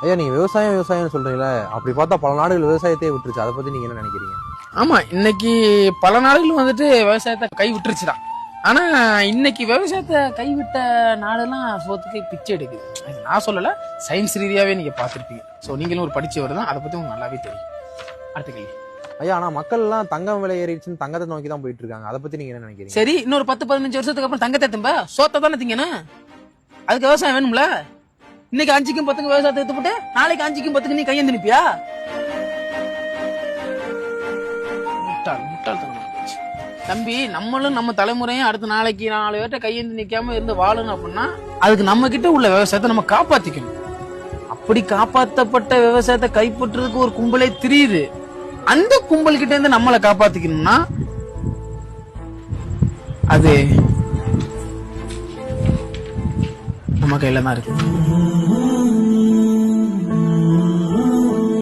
ஐயா நீங்க விவசாயம் சொல்றீங்களா, அப்படி பார்த்தா பல நாடுகள் விவசாயத்தையே விட்டுருச்சு. அதை பத்தி நீங்க என்ன நினைக்கிறீங்க? ஆமா, இன்னைக்கு பல நாடுகள் வந்துட்டு விவசாயத்தை கை விட்டுருச்சுதான். ஆனா இன்னைக்கு விவசாயத்தை கைவிட்ட நாடெல்லாம் சோத்துக்கு பிச்சை எடுக்குது. நான் சொல்லல, சயின்ஸ் ரீதியாவே நீங்க பாத்துருப்பீங்க. சோ நீங்களும் ஒரு படிச்சவர் தான், அதை பத்தி உங்களுக்கு நல்லாவே தெரியும். அடுத்த கேள்வி. ஐயா ஆனா மக்கள் எல்லாம் தங்கம் விலை ஏறிடுச்சுன்னு தங்கத்தை நோக்கி தான் போயிட்டு இருக்காங்க. அதை பத்தி நீங்க என்ன நினைக்கிறீங்க? சரி, இன்னொரு 10-15 வருஷத்துக்கு அப்புறம் தங்கத்தை திரும்ப சோத்தை தானே திங்கணும். அதுக்கு விவசாயம் வேணும்ல. இன்னைக்கு 5க்கும் 10க்கும் விவசாயத்தை எடுத்துட்டு நாளைக்கு 5க்கும் 10க்கு நீ கையெழுந்து நிப்பியா? முட்டாள்தனம் தம்பி. நம்மளும் நம்ம தலைமுறையும் அடுத்த நாளைக்கு 4 பேர்ட்ட கையெழுந்து நிக்காம இருந்து வாழணும் அப்படின்னா அதுக்கு நம்ம கிட்ட உள்ள விவசாயத்தை நம்ம காப்பாத்திக்கணும். அப்படி காப்பாற்றப்பட்ட விவசாயத்தை கைப்பற்றுறதுக்கு ஒரு கும்பலே தெரியுது. அந்த கும்பல் கிட்ட இருந்து நம்மளை காப்பாத்திக்கணும்னா அது நம்ம கையில தான் இருக்கு.